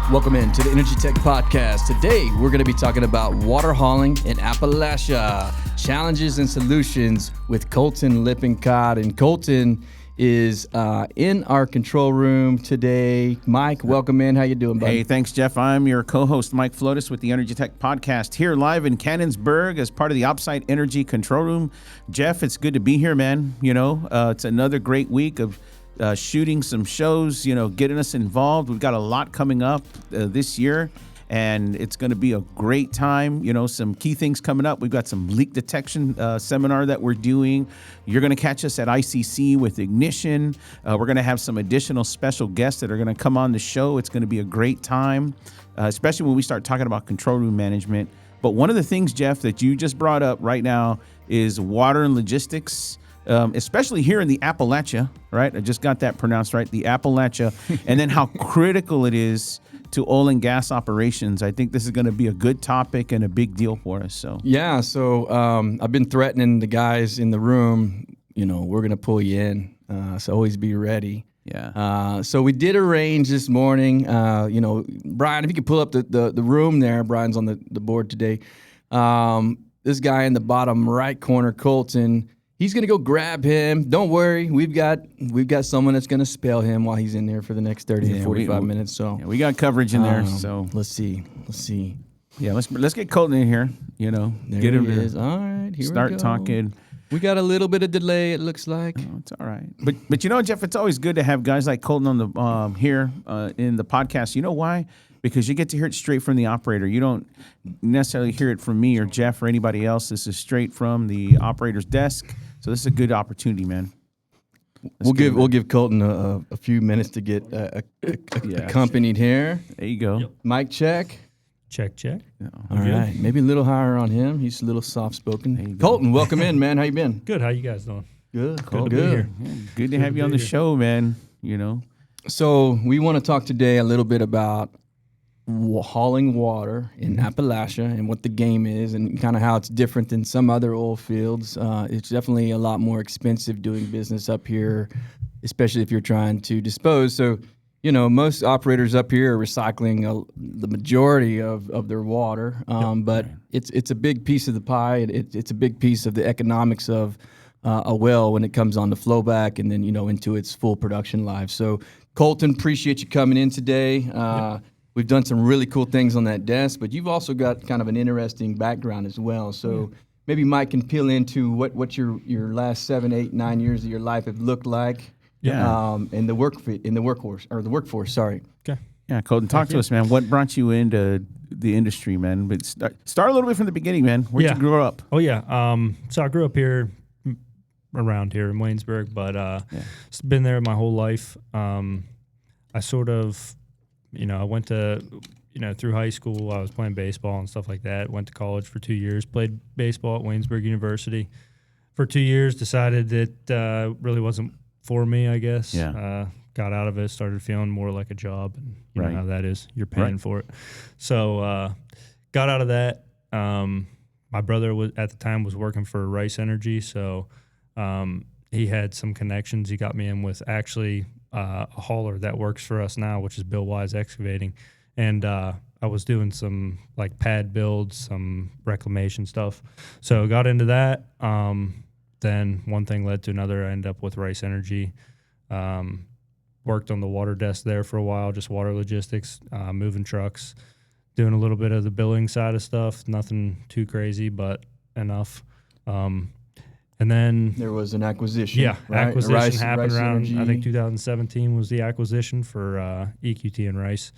Welcome in to the EnergyTech Podcast. Today, we're going to be talking about water hauling in Appalachia, challenges and solutions with Colton Lippencott. And Colton is in our control room today. Mike, welcome in. How you doing, buddy? Hey, thanks, Jeff. I'm your co-host, Mike Flotis, with the EnergyTech Podcast, here live in Cannonsburg as part of the OpSite Energy Control Room. Jeff, it's good to be here, man. You know, it's another great week of shooting some shows, you know, getting us involved. We've got a lot coming up this year, and it's going to be a great time. You know, some key things coming up. We've got some leak detection seminar that we're doing. You're going to catch us at ICC with Ignition. We're going to have some additional special guests that are going to come on the show. It's going to be a great time, especially when we start talking about control room management. But one of the things, Jeff, that you just brought up right now is water and logistics. Especially here in the Appalachia, right? I just got that pronounced right, the Appalachia, and then how critical it is to oil and gas operations. I think this is going to be a good topic and a big deal for us. So I've been threatening the guys in the room, you know, we're going to pull you in, so always be ready. Yeah. So we did arrange this morning, you know, Brian, if you could pull up the room there, Brian's on the board today. This guy in the bottom right corner, Colton, he's going to go grab him. Don't worry. We've got someone that's going to spell him while he's in there for the next 30 to 45 minutes. So we got coverage in there. So let's see. Yeah, let's get Colton in here, you know. There get him he is. All right, here start we go. Talking. We got a little bit of delay, it looks like. Oh, it's all right. But you know, Jeff, it's always good to have guys like Colton on the here in the podcast. You know why? Because you get to hear it straight from the operator. You don't necessarily hear it from me or Jeff or anybody else. This is straight from the operator's desk. So this is a good opportunity, man. We'll give Colton a few minutes to get accompanied here. There you go. Yep. Mic check. Check. Yeah. All right. Maybe a little higher on him. He's a little soft-spoken. Colton, welcome in, man. How you been? Good. How you guys doing? Good. Good to Good. be here. Yeah, good to have you on the show, man. You know. So we want to talk today a little bit about hauling water in Appalachia and what the game is and kind of how it's different than some other oil fields. It's definitely a lot more expensive doing business up here, especially if you're trying to dispose. So, you know, most operators up here are recycling the majority of their water, but it's a big piece of the pie. It's a big piece of the economics of a well when it comes on the flowback and then, you know, into its full production life. So, Colton, appreciate you coming in today. We've done some really cool things on that desk, but you've also got kind of an interesting background as well. So maybe Mike can peel into what your last 7, 8, 9 years of your life have looked like. Yeah. In the workforce. Sorry. Okay. Yeah, Colton, talk to us, man. What brought you into the industry, man? But start a little bit from the beginning, man. Where'd you grow up? Oh yeah. So I grew up here, around here in Waynesburg, but been there my whole life. I sort of. You know, I went to, you know, through high school, I was playing baseball and stuff like that. Went to college for 2 years, played baseball at Waynesburg University for 2 years, decided that really wasn't for me, I guess. Yeah. Got out of it, started feeling more like a job. And you Right. know how that is. You're paying for it. So got out of that. My brother at the time was working for Rice Energy, so he had some connections. He got me in with actually a hauler that works for us now, which is Bill Wise Excavating. And I was doing some like pad builds, some reclamation stuff. So got into that. Then one thing led to another. I ended up with Rice Energy. Worked on the water desk there for a while, just water logistics, moving trucks, doing a little bit of the billing side of stuff. Nothing too crazy, but enough. And then There was an acquisition. yeah, right? acquisition happened Rice around, Energy. I think 2017 was the acquisition for EQT and Rice.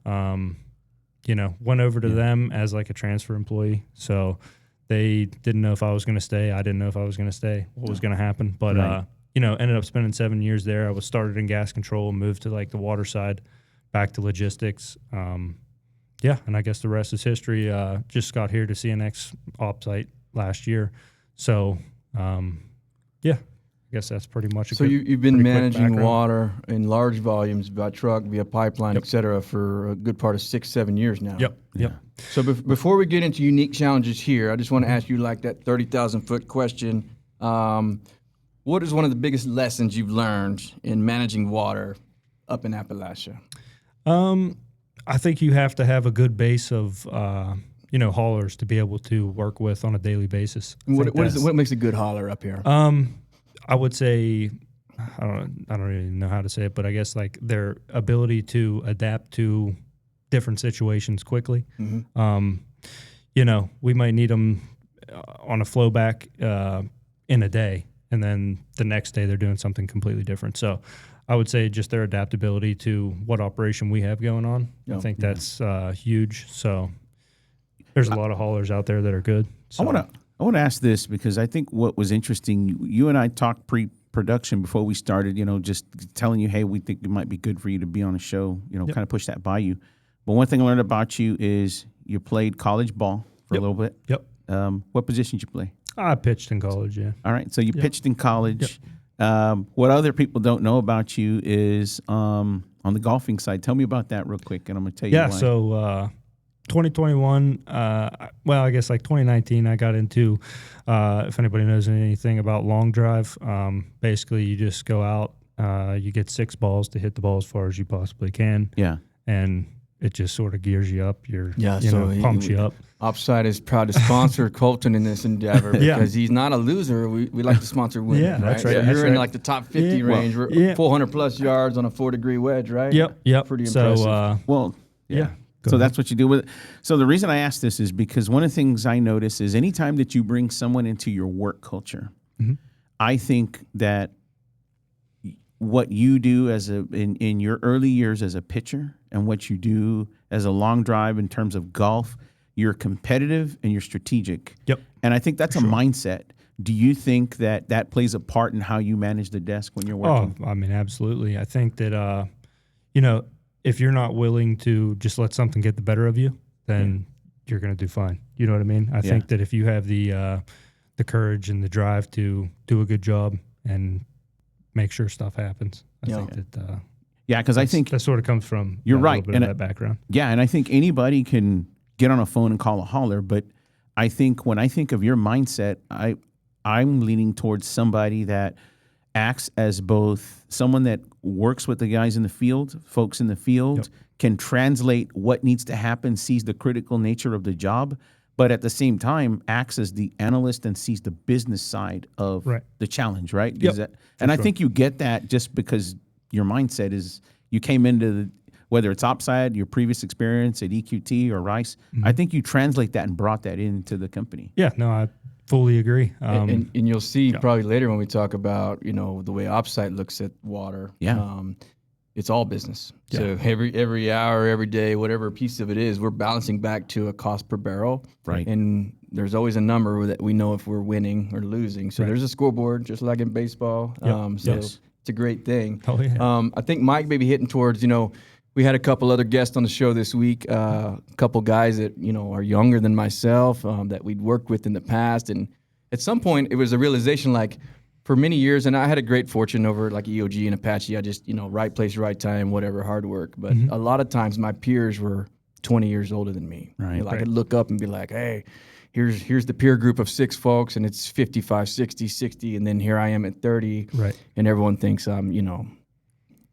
You know, went over to them as like a transfer employee. So they didn't know if I was going to stay. I didn't know if I was going to stay, what was going to happen. But, you know, ended up spending 7 years there. I was started in gas control and moved to like the water side, back to logistics. Yeah, and I guess the rest is history. Just got here to CNX OpSite last year. So, yeah, I guess that's pretty much it. So you've been managing water in large volumes by truck, via pipeline, et cetera, for a good part of 6, 7 years now. Yep. So before we get into unique challenges here, I just want to ask you like that 30,000-foot question. What is one of the biggest lessons you've learned in managing water up in Appalachia? I think you have to have a good base of, haulers to be able to work with on a daily basis. What makes a good hauler up here? I would say, I don't really know how to say it, but I guess like their ability to adapt to different situations quickly. We might need them on a flow back in a day, and then the next day they're doing something completely different. So I would say just their adaptability to what operation we have going on. I think that's huge. So there's a lot of haulers out there that are good. So. I want to ask this because I think what was interesting, you and I talked pre-production before we started, just telling you, hey, we think it might be good for you to be on a show, kind of push that by you. But one thing I learned about you is you played college ball for a little bit. What position did you play? I pitched in college, yeah. All right, so you pitched in college. What other people don't know about you is on the golfing side. Tell me about that real quick, and I'm going to tell you why. Yeah, so 2021, I guess like 2019, I got into, if anybody knows anything about long drive, basically you just go out, you get 6 balls to hit the ball as far as you possibly can. Yeah. And it just sort of gears you up. Pumps you up. OpSite is proud to sponsor Colton in this endeavor because he's not a loser. We like to sponsor women. Yeah, that's right. So That's you're in right. like the top 50 range. We're 400 plus yards on a 4-degree wedge, right? Yep. Pretty impressive. So, So that's what you do with it. So the reason I ask this is because one of the things I notice is anytime that you bring someone into your work culture, I think that what you do in your early years as a pitcher and what you do as a long drive in terms of golf, you're competitive and you're strategic. Yep. And I think that's a mindset. Do you think that plays a part in how you manage the desk when you're working? Oh, I mean, absolutely. I think that, if you're not willing to just let something get the better of you, then you're going to do fine. You know what I mean? I think that if you have the courage and the drive to do a good job and make sure stuff happens, I think that because I think that sort of comes from you're a right, little bit of that background. Yeah, and I think anybody can get on a phone and call a hauler, but I think when I think of your mindset, I'm leaning towards somebody that acts as both someone that works with the guys in the field, folks in the field, can translate what needs to happen, sees the critical nature of the job, but at the same time acts as the analyst and sees the business side of the challenge, right? I think you get that just because your mindset is you came into whether it's OpSite, your previous experience at EQT or Rice. I think you translate that and brought that into the company. Yeah, no, I fully agree. And you'll see probably later when we talk about, the way OpSite looks at water. Yeah. It's all business. So every hour, every day, whatever piece of it is, we're balancing back to a cost per barrel. Right. And there's always a number that we know if we're winning or losing. So there's a scoreboard, just like in baseball. It's a great thing. Oh, yeah. I think Mike may be hitting towards, we had a couple other guests on the show this week, a couple guys that, are younger than myself that we'd worked with in the past. And at some point, it was a realization like for many years, and I had a great fortune over like EOG and Apache. I just, right place, right time, whatever, hard work. But a lot of times my peers were 20 years older than me. Right. I could look up and be like, hey, here's the peer group of 6 folks, and it's 55, 60, 60, and then here I am at 30. Right. And everyone thinks I'm,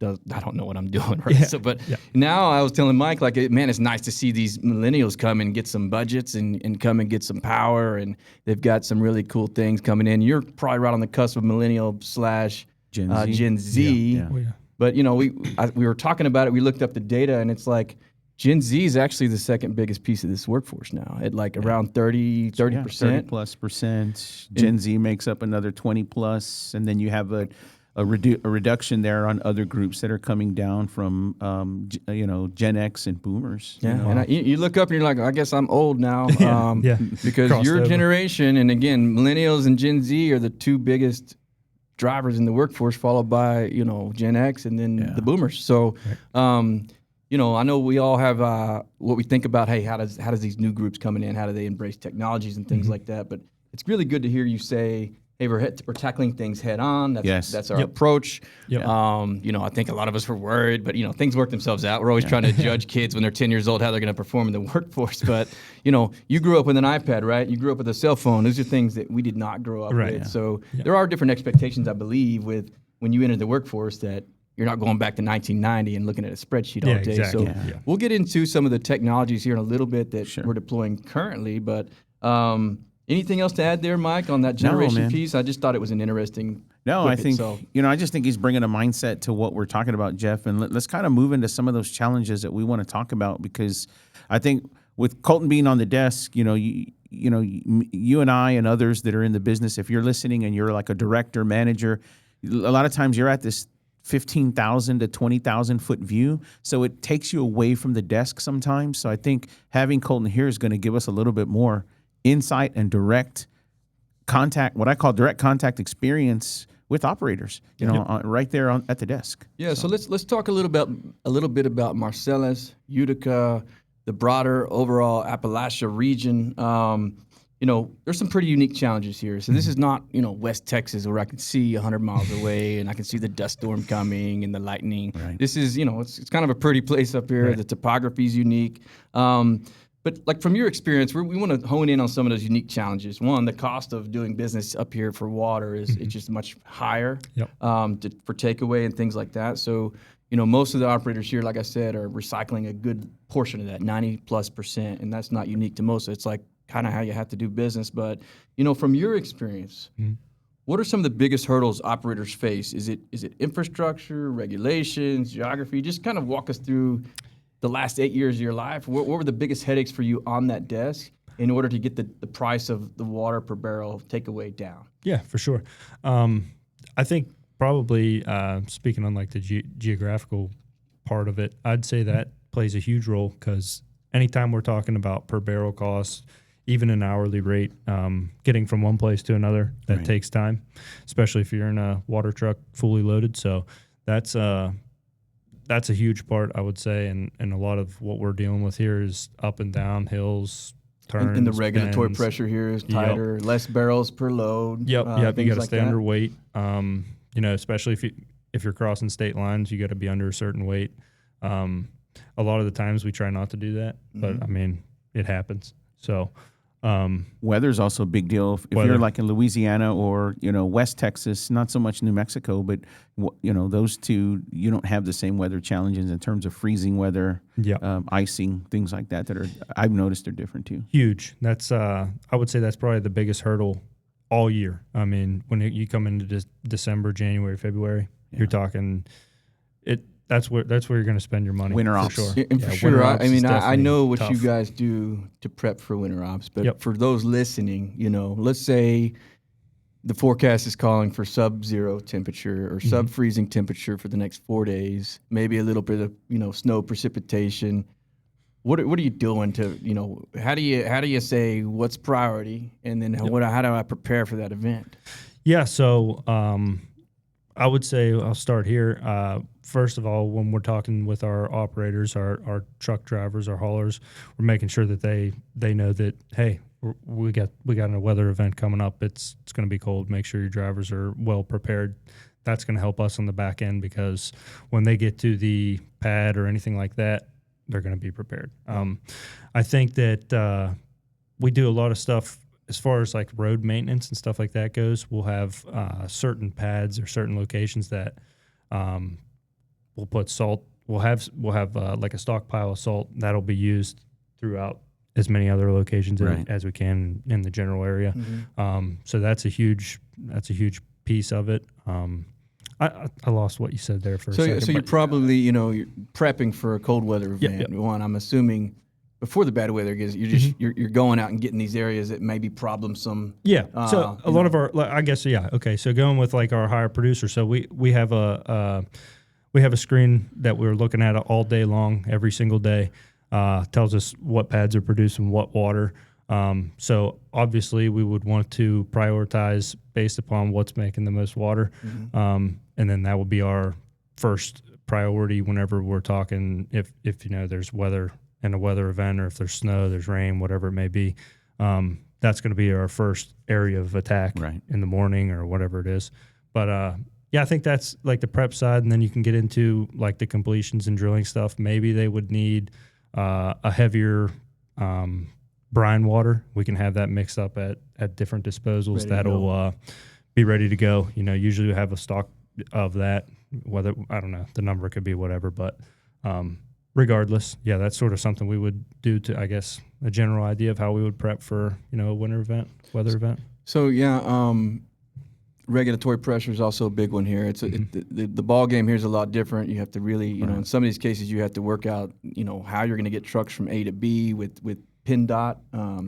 I don't know what I'm doing, right? Yeah. So, but now I was telling Mike, like, man, it's nice to see these millennials come and get some budgets and come and get some power, and they've got some really cool things coming in. You're probably right on the cusp of millennial / Gen Z. Yeah. Oh, yeah. But we were talking about it. We looked up the data, and it's like Gen Z is actually the second biggest piece of this workforce now, at like around 30%. 30+%. Gen Z makes up another 20+, and then you have a reduction there on other groups that are coming down from, Gen X and boomers. Yeah, and you look up and you're like, I guess I'm old now. Because Crossed your over. generation, and again, millennials and Gen Z are the 2 biggest drivers in the workforce, followed by, Gen X and then the boomers. So, I know we all have what we think about, hey, how does these new groups coming in, how do they embrace technologies and things like that? But it's really good to hear you say, hey, we're tackling things head on. That's our approach. Yep. I think a lot of us were worried, but things work themselves out. We're always trying to judge kids when they're 10 years old how they're going to perform in the workforce. But you grew up with an iPad, right? You grew up with a cell phone. Those are things that we did not grow up with. Yeah. So there are different expectations, I believe, with when you enter the workforce that you're not going back to 1990 and looking at a spreadsheet all day. Exactly. So we'll get into some of the technologies here in a little bit that we're deploying currently. But anything else to add there, Mike, on that generation piece? I just thought it was an interesting. No, I think, I just think he's bringing a mindset to what we're talking about, Jeff. And let's kind of move into some of those challenges that we want to talk about, because I think with Colton being on the desk, you and I and others that are in the business, if you're listening and you're like a director, manager, a lot of times you're at this 15,000 to 20,000 foot view. So it takes you away from the desk sometimes. So I think having Colton here is going to give us a little bit more insight and direct contact, what I call direct contact experience with operators, right there at the desk. Yeah. So let's talk a little bit about Marcellus, Utica, the broader overall Appalachia region. There's some pretty unique challenges here. So this is not, West Texas where I can see 100 miles away and I can see the dust storm coming and the lightning. Right. This is, it's kind of a pretty place up here. Right. The topography is unique. But like from your experience, we want to hone in on some of those unique challenges. One, the cost of doing business up here for water is it's just much higher for takeaway and things like that. So, most of the operators here, like I said, are recycling a good portion of that, 90+%, and that's not unique to most. It's like kind of how you have to do business. But, from your experience, what are some of the biggest hurdles operators face? Is it infrastructure, regulations, geography? Just kind of walk us through the last 8 years of your life. What were the biggest headaches for you on that desk in order to get the price of the water per barrel takeaway down? Yeah, for sure. I think probably speaking on like the geographical part of it, I'd say that plays a huge role, because anytime we're talking about per barrel cost, even an hourly rate, getting from one place to another, that takes time, especially if you're in a water truck fully loaded. So that's a huge part, I would say, and a lot of what we're dealing with here is up and down hills, turns, and the regulatory pressure here is tighter, less barrels per load. You got to stay that. underweight. Especially if you're crossing state lines, you got to be under a certain weight. A lot of the times we try not to do that, but I mean, it happens. So weather's also a big deal. If you're like in Louisiana or West Texas, not so much New Mexico, but those two, you don't have the same weather challenges in terms of freezing weather, icing, things like that are, I've noticed, they're different too. Huge. That's I would say that's probably the biggest hurdle all year. I mean, when you come into December, January, February, you're talking it. That's where you're going to spend your money. Winter ops. For sure. And for sure. I mean, I know what tough. you guys do to prep for winter ops, but for those listening, let's say the forecast is calling for sub-zero temperature or sub-freezing temperature for the next 4 days, maybe a little bit of, snow precipitation. What are you doing to, how do you say what's priority, and then how do I prepare for that event? Yeah. So, I would say I'll start here. First of all, when we're talking with our operators, our truck drivers, our haulers, we're making sure that they know that, hey, we got a weather event coming up. It's going to be cold. Make sure your drivers are well prepared. That's going to help us on the back end, because when they get to the pad or anything like that, they're going to be prepared. I think that we do a lot of stuff as far as like road maintenance and stuff like that goes. We'll have certain pads or certain locations that we'll put salt. We'll have like a stockpile of salt that'll be used throughout as many other locations as we can in the general area. So that's a huge piece of it. I lost what you said there for a second. So you're probably you're prepping for a cold weather event. One, I'm assuming before the bad weather gets, you're just you're going out and getting these areas that may be problemsome. Yeah. So a lot of our, I guess, okay. So going with like our higher producer, so we have a screen that we're looking at all day long, every single day. Tells us what pads are producing what water. So obviously we would want to prioritize based upon what's making the most water. And then that would be our first priority whenever we're talking if there's weather in a weather event, or if there's snow, there's rain, whatever it may be. That's going to be our first area of attack in the morning or whatever it is. But I think that's like the prep side, and then you can get into like the completions and drilling stuff. Maybe they would need a heavier brine water. We can have that mixed up at different disposals that'll be ready to go. Usually we have a of that. Whether, I don't know, the number could be whatever, but regardless, yeah, that's sort of something we would do to, I guess, a general idea of how we would prep for, a weather event. So yeah, regulatory pressure is also a big one here. It's the ball game here is a lot different. You have to really, in some of these cases, you have to work out, how you're going to get trucks from A to B with PennDOT.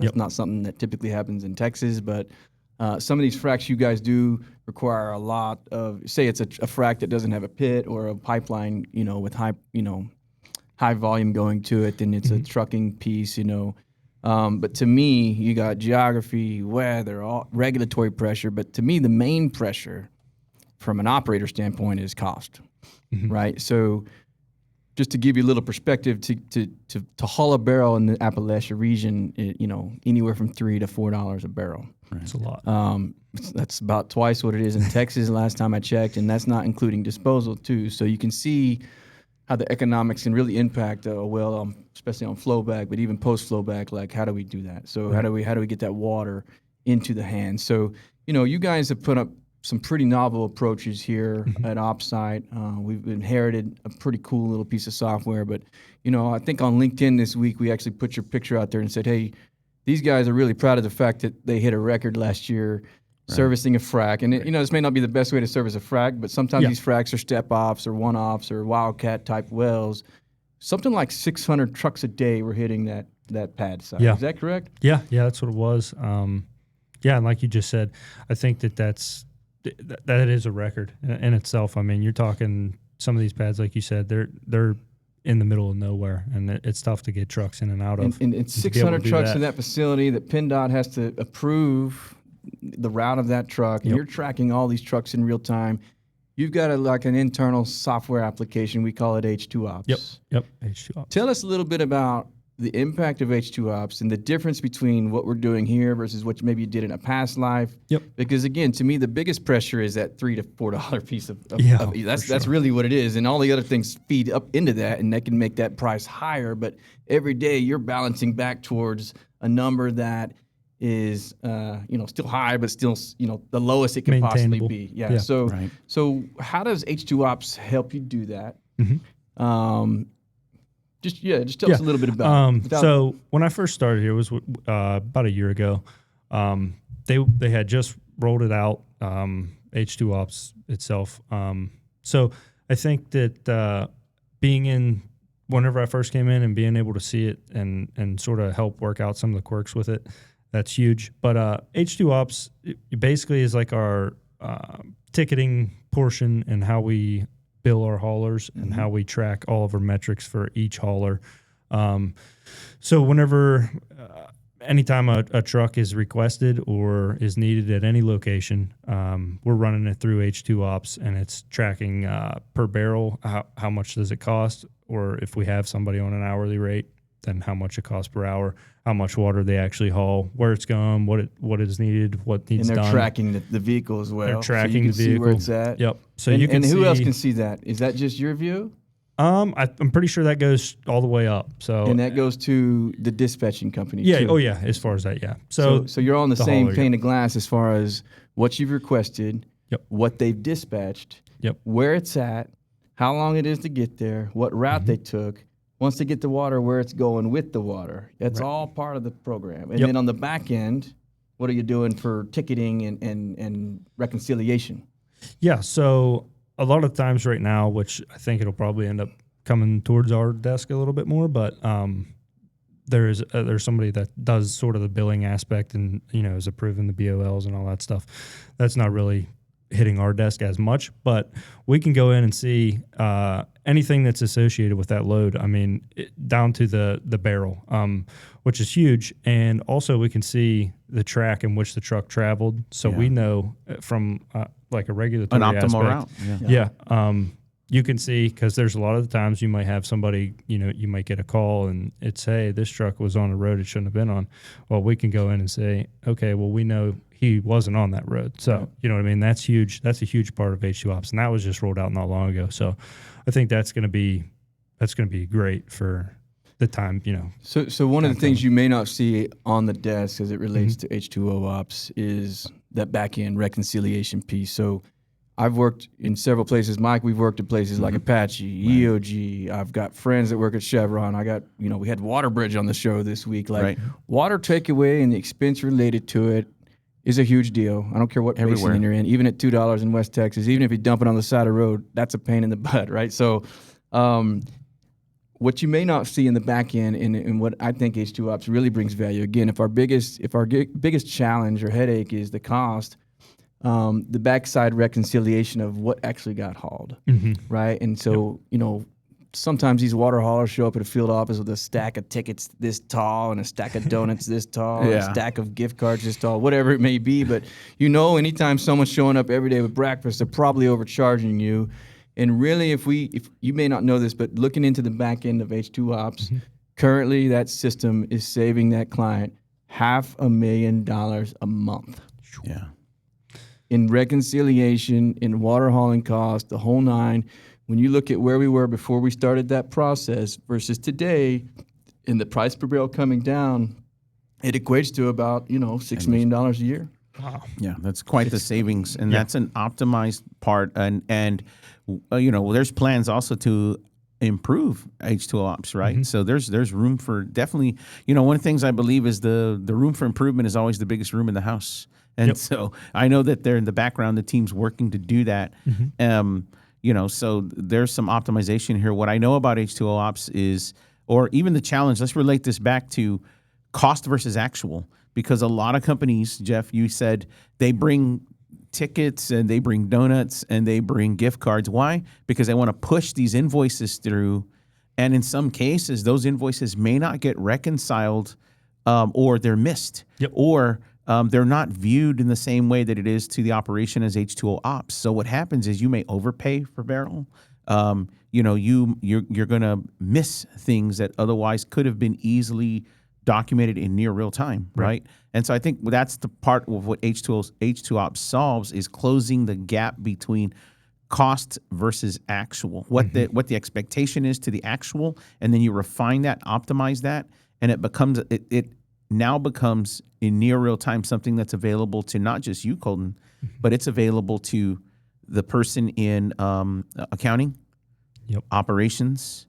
That's not something that typically happens in Texas, but some of these fracs you guys do require a lot of, say it's a frac that doesn't have a pit or a pipeline, with high volume going to it, then it's a trucking piece, But to me, you got geography, weather, all regulatory pressure. But to me, the main pressure from an operator standpoint is cost, right? So just to give you a little perspective, to haul a barrel in the Appalachia region, anywhere from $3 to $4 a barrel. That's a lot. That's about twice what it is in Texas last time I checked, and that's not including disposal too. So you can see how the economics can really impact a well, especially on flowback, but even post flowback. Like, how do we do that? So how do we get that water into the hands? So you guys have put up some pretty novel approaches here at OpSite. We've inherited a pretty cool little piece of software, but I think on LinkedIn this week we actually put your picture out there and said, hey, these guys are really proud of the fact that they hit a record last year servicing a frac. And this may not be the best way to service a frac, but sometimes these fracs are step-offs or one-offs or wildcat-type wells. Something like 600 trucks a day were hitting that pad site. Yeah. Is that correct? Yeah, that's what it was. And like you just said, I think that is a record in itself. I mean, you're talking some of these pads, like you said, they're in the middle of nowhere, and it's tough to get trucks in and out of. And it's 600 trucks in that facility that PennDOT has to approve the route of that truck, and you're tracking all these trucks in real time. You've got an internal software application. We call it H2Ops. Yep, H2Ops. Tell us a little bit about the impact of H2Ops and the difference between what we're doing here versus what maybe you did in a past life. Yep. Because again, to me, the biggest pressure is that $3 to $4 piece of that's really what it is, and all the other things feed up into that, and that can make that price higher. But every day you're balancing back towards a number that is still high, but still the lowest it can possibly be. Yeah. So how does H2Ops help you do that? Just tell us a little bit about it. So when I first started here, it was about a year ago. They had just rolled it out, H2Ops itself. So I think that whenever I first came in and being able to see it and sort of help work out some of the quirks with it, that's huge. But H2Ops basically is like our ticketing portion and how we bill our haulers and how we track all of our metrics for each hauler. So whenever, anytime a truck is requested or is needed at any location, we're running it through H2Ops, and it's tracking per barrel, how much does it cost, or if we have somebody on an hourly rate, then how much it costs per hour, how much water they actually haul, where it's going, what is needed, what needs done. And they're tracking the vehicle as well. They're tracking the vehicle. See where it's at. Yep. So and, you can and who see, else can see that? Is that just your view? I'm pretty sure that goes all the way up. So and that goes to the dispatching company. Yeah. too. Oh yeah. As far as that, yeah. So you're on the same hauler, pane of glass as far as what you've requested, what they've dispatched, where it's at, how long it is to get there, what route they took. Once they get the water, where it's going with the water. That's all part of the program. And then on the back end, what are you doing for ticketing and reconciliation? Yeah, so a lot of times right now, which I think it'll probably end up coming towards our desk a little bit more, but there's somebody that does sort of the billing aspect and, is approving the BOLs and all that stuff. That's not really hitting our desk as much, but we can go in and see anything that's associated with that load. I mean, down to the barrel, which is huge. And also we can see the track in which the truck traveled. So we know from like a regulatory an optimal aspect, route. You can see, because there's a lot of the times you might have somebody, you might get a call and it's, hey, this truck was on a road it shouldn't have been on. Well, we can go in and say, okay, well, we know he wasn't on that road. So, you know what I mean? That's huge. That's a huge part of H2Ops. And that was just rolled out not long ago. So I think that's going to be great for the time, So one of the things you may not see on the desk as it relates to H2O Ops is that back end reconciliation piece. So I've worked in several places. Mike, we've worked at places like Apache, EOG. I've got friends that work at Chevron. I got, we had WaterBridge on the show this week. Like water takeaway and the expense related to it is a huge deal. I don't care what basin you're in, even at $2 in West Texas, even if you dump it on the side of the road, that's a pain in the butt, right? So what you may not see in the back end and what I think H2Ops really brings value, again, if our biggest challenge or headache is the cost, the backside reconciliation of what actually got hauled, right? And so, sometimes these water haulers show up at a field office with a stack of tickets this tall and a stack of donuts this tall, and a stack of gift cards this tall, whatever it may be. But anytime someone's showing up every day with breakfast, they're probably overcharging you. And really, if you may not know this, but looking into the back end of H2Ops, currently that system is saving that client $500,000 a month. Yeah. In reconciliation, in water hauling costs, the whole nine. When you look at where we were before we started that process versus today, and the price per barrel coming down, it equates to about $6 million a year. Wow. Yeah, that's quite the savings, and that's an optimized part. And there's plans also to improve H2Ops, right? So there's room for definitely. One of the things I believe is the room for improvement is always the biggest room in the house. And so I know that they're in the background, the team's working to do that. So there's some optimization here. What I know about H2Ops is, or even the challenge, let's relate this back to cost versus actual, because a lot of companies, Jeff, you said they bring tickets and they bring donuts and they bring gift cards. Why? Because they want to push these invoices through. And in some cases, those invoices may not get reconciled or they're missed or they're not viewed in the same way that it is to the operation as H2O ops. So what happens is you may overpay per barrel. You're going to miss things that otherwise could have been easily documented in near real time, right? And so I think that's the part of what H2 ops solves, is closing the gap between cost versus actual. What the expectation is to the actual, and then you refine that, optimize that, and it now becomes in near real time something that's available to not just you, Colton, but it's available to the person in accounting, operations,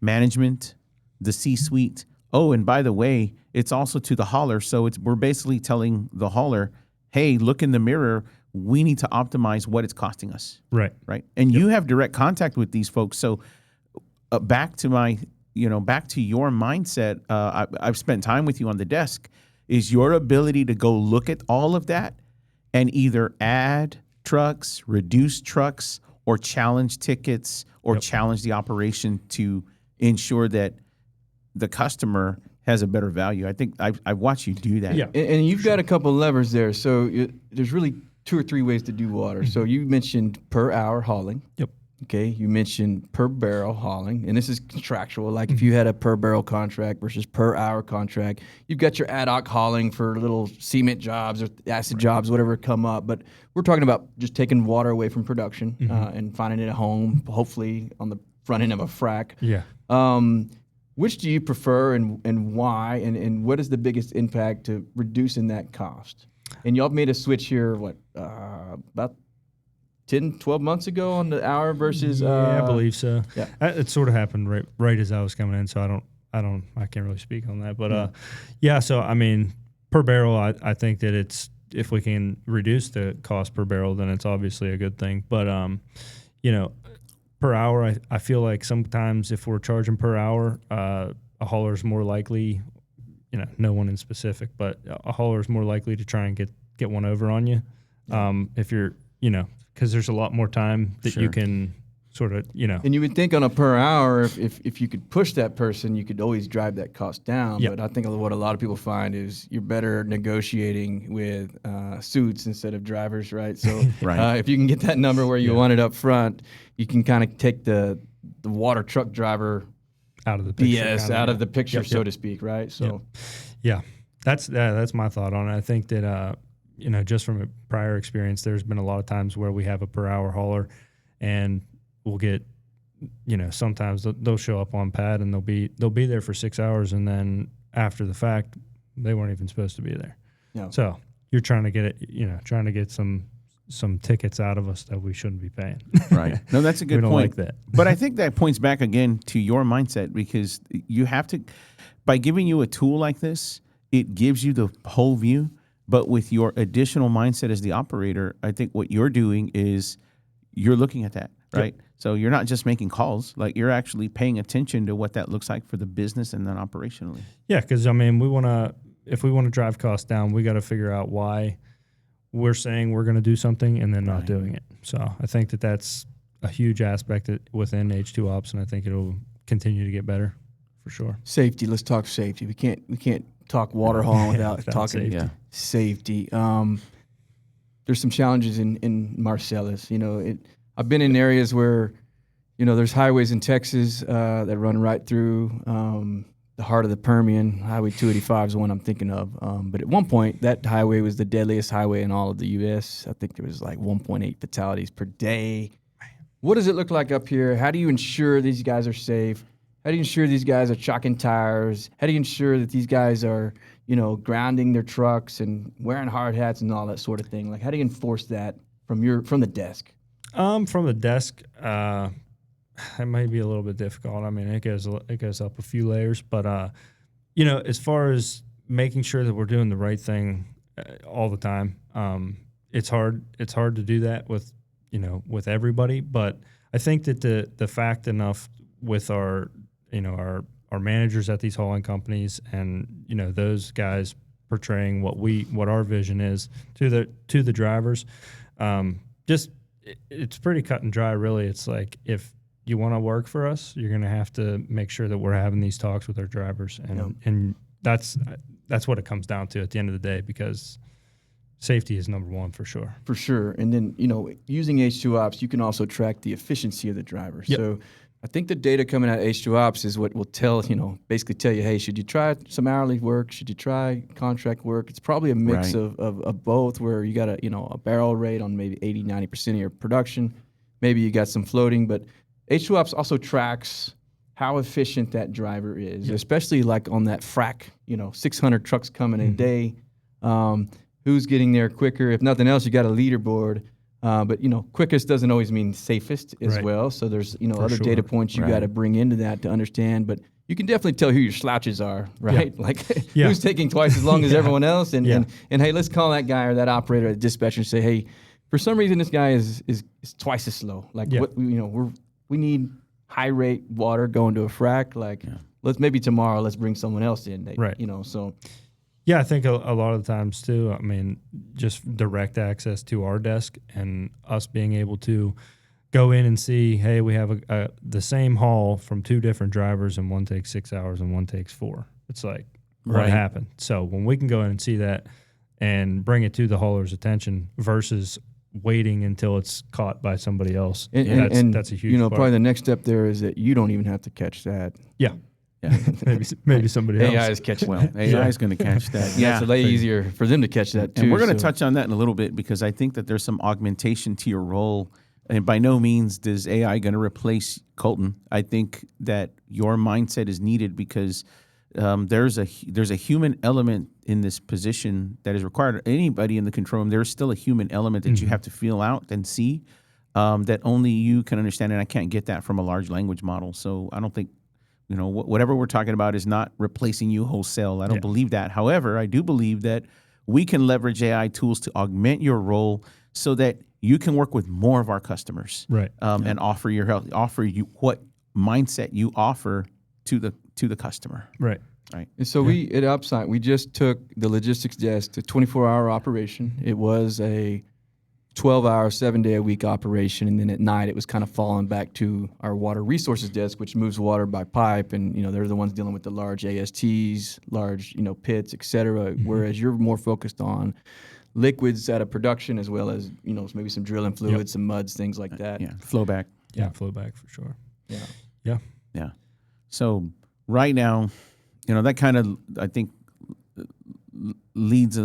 management, the C-suite. Oh, and by the way, it's also to the hauler. So we're basically telling the hauler, hey, look in the mirror. We need to optimize what it's costing us. Right. And you have direct contact with these folks. So back to your mindset, I've spent time with you on the desk, is your ability to go look at all of that and either add trucks, reduce trucks, or challenge tickets, or challenge the operation to ensure that the customer has a better value. I think I've watched you do that. Yeah, and you've got a couple levers there. So there's really 2 or 3 ways to do water. So you mentioned per hour hauling. Yep. Okay, you mentioned per barrel hauling, and this is contractual. Like if you had a per barrel contract versus per hour contract, you've got your ad hoc hauling for little cement jobs or acid jobs, whatever come up. But we're talking about just taking water away from production and finding it at home, hopefully on the front end of a frac. Yeah. Which do you prefer and why, and what is the biggest impact to reducing that cost? And y'all made a switch here, about 10, 12 months ago on the hour versus... I believe so. Yeah. It sort of happened right as I was coming in, so I can't really speak on that. But so I mean, per barrel, I think that if we can reduce the cost per barrel, then it's obviously a good thing. But, per hour, I feel like sometimes if we're charging per hour, a hauler's more likely, no one in specific, but a hauler's more likely to try and get one over on you. If you're, because there's a lot more time that you can sort of, And you would think on a per hour, if you could push that person, you could always drive that cost down. Yep. But I think what a lot of people find is you're better negotiating with suits instead of drivers, right? So if you can get that number where you want it up front, you can kind of take the water truck driver out of the picture, out of the picture, so to speak, right? So, that's my thought on it. I think that just from a prior experience, there's been a lot of times where we have a per hour hauler, and we'll get, sometimes they'll show up on pad and they'll be there for 6 hours, and then after the fact, they weren't even supposed to be there. Yeah. So you're trying to get it, trying to get some some tickets out of us that we shouldn't be paying. Right. No, that's a good We don't point. like that. But I think that points back again to your mindset, because you have to, by giving you a tool like this, it gives you the whole view. But with your additional mindset as the operator, I think what you're doing is you're looking at that, right? Yep. So you're not just making calls, like you're actually paying attention to what that looks like for the business and then operationally. Yeah, because I mean, if we want to drive costs down, we got to figure out why we're saying we're going to do something and then not doing it. So I think that's a huge aspect within H2 Ops, and I think it'll continue to get better for sure. Safety. Let's talk safety. We can't talk water hauling without talking safety. There's some challenges in Marcellus. I've been in areas where, there's highways in Texas that run right through the heart of the Permian. Highway 285 is the one I'm thinking of. But at one point, that highway was the deadliest highway in all of the U.S. I think there was like 1.8 fatalities per day. What does it look like up here? How do you ensure these guys are safe? How do you ensure these guys are chocking tires? How do you ensure that these guys are, grounding their trucks and wearing hard hats and all that sort of thing? Like, how do you enforce that from the desk? From the desk, it might be a little bit difficult. I mean, it goes up a few layers, but as far as making sure that we're doing the right thing all the time, it's hard. It's hard to do that with everybody. But I think that the fact enough with our managers at these hauling companies and those guys portraying what our vision is to the drivers, it's pretty cut and dry, really. It's like, if you want to work for us, you're going to have to make sure that we're having these talks with our drivers, and that's what it comes down to at the end of the day, because safety is number one for sure. For sure. And then, using H2 Ops, you can also track the efficiency of the driver. Yep. So I think the data coming out of H2 Ops is what will basically tell you, hey, should you try some hourly work? Should you try contract work? It's probably a mix of both, where you got a barrel rate on maybe 80-90% of your production. Maybe you got some floating, but H2 Ops also tracks how efficient that driver is, especially like on that frac, 600 trucks coming a day. Who's getting there quicker? If nothing else, you got a leaderboard. But quickest doesn't always mean safest as well. So there's other data points you got to bring into that to understand. But you can definitely tell who your slouches are, right? Yeah. Like who's taking twice as long as everyone else. And hey, let's call that guy or that operator at dispatcher and say, hey, for some reason this guy is twice as slow. Like we need high rate water going to a frac. Like let's bring someone else in. So. Yeah, I think a lot of the times too, I mean, just direct access to our desk and us being able to go in and see, hey, we have the same haul from two different drivers, and one takes 6 hours and one takes 4. It's like, what happened? So when we can go in and see that and bring it to the hauler's attention versus waiting until it's caught by somebody else, that's a huge part. Probably the next step there is that you don't even have to catch that. Yeah. maybe somebody else. AI is catching. Well, AI is going to catch that. It's a lot easier for them to catch that too. And we're going to touch on that in a little bit, because I think that there's some augmentation to your role. And by no means is AI going to replace Colton. I think that your mindset is needed, because there's a human element in this position that is required. Anybody in the control room, there's still a human element that you have to feel out and see that only you can understand. And I can't get that from a large language model. So I don't think, whatever we're talking about is not replacing you wholesale. I don't believe that. However, I do believe that we can leverage AI tools to augment your role so that you can work with more of our customers, and offer you what mindset you offer to the customer. Right. And so we at OpSite, we just took the logistics desk to 24-hour operation. It was a 12-hour, 7-day-a-week operation, and then at night it was kind of falling back to our water resources desk, which moves water by pipe, and they're the ones dealing with the large ASTs, large pits, et cetera. Whereas you're more focused on liquids out of production, as well as maybe some drilling fluids, some muds, things like that. Flow back. Flow back for sure. Yeah. So right now, that kind of, I think, lends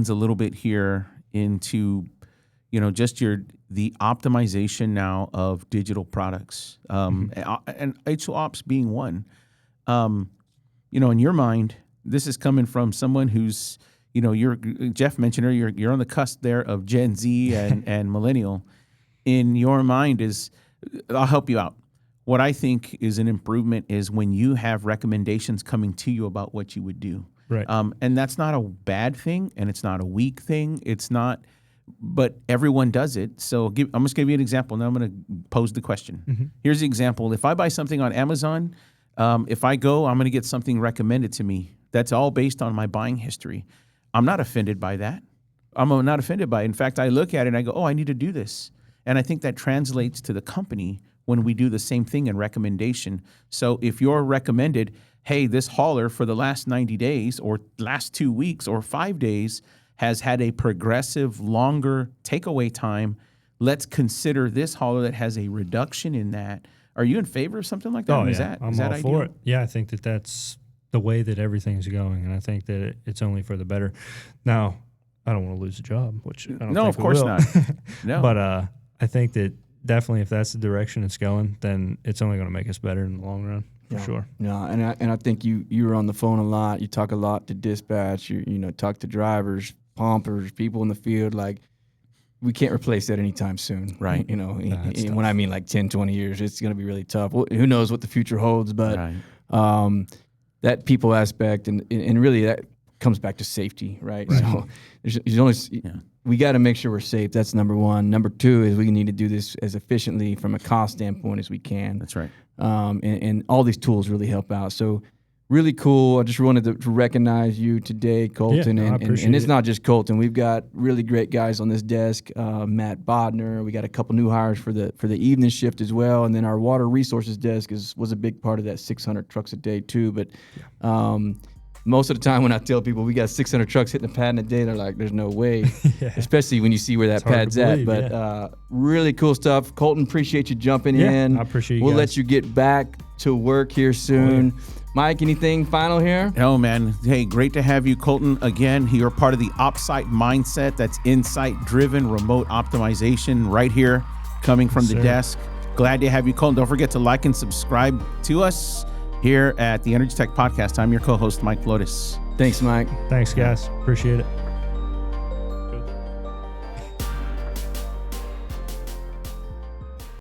a little bit here into just the optimization now of digital products, and H2 Ops being one. In your mind, this is coming from someone who's Jeff mentioned earlier, you're on the cusp there of Gen Z and millennial. In your mind I'll help you out. What I think is an improvement is when you have recommendations coming to you about what you would do. Right. And that's not a bad thing, and it's not a weak thing. It's not, but everyone does it. So I'm just going to give you an example. Now I'm going to pose the question. Mm-hmm. Here's the example. If I buy something on Amazon, if I go, I'm going to get something recommended to me. That's all based on my buying history. I'm not offended by that. I'm not offended by it. In fact, I look at it and I go, oh, I need to do this. And I think that translates to the company when we do the same thing in recommendation. So if you're recommended, hey, this hauler for the last 90 days or last 2 weeks or 5 days has had a progressive longer takeaway time, let's consider this hauler that has a reduction in that. Are you in favor of something like that? Oh, Is yeah. that, I'm is that all ideal? for it. Yeah, I think that's the way that everything's going, and I think that it's only for the better. Now, I don't want to lose a job, which I don't No, think of course we will. not. No. But I think that definitely if that's the direction it's going, then it's only going to make us better in the long run, for sure. Yeah, and I think you're on the phone a lot. You talk a lot to dispatch. You talk to drivers, pumpers, people in the field. Like, we can't replace that anytime soon. Right. And when I mean like 10, 20 years, it's going to be really tough. Well, who knows what the future holds, but Right. That people aspect and really that comes back to safety, right? So there's only we got to make sure we're safe. That's number one. Number two is we need to do this as efficiently from a cost standpoint as we can. That's right. And all these tools really help out. So really cool. I just wanted to recognize you today, Colton. Yeah, I and appreciate it's it. not just Colton. We've got really great guys on this desk. Matt Bodner. We got a couple new hires for the evening shift as well. And then our water resources desk was a big part of that 600 trucks a day too. But most of the time when I tell people we got 600 trucks hitting the pad in a day, they're like, there's no way, especially when you see where that hard to pad's at. believe, But really cool stuff. Colton, appreciate you jumping in. I appreciate you We'll guys. let you get back to work here soon. Mike, anything final here? No, man. Hey, great to have you, Colton. Again, you're part of the OpSite mindset. That's insight-driven remote optimization right here coming from the desk. Glad to have you, Colton. Don't forget to like and subscribe to us here at the EnergyTech Podcast. I'm your co-host, Mike Flotis. Thanks, Mike. Thanks, guys. Appreciate it.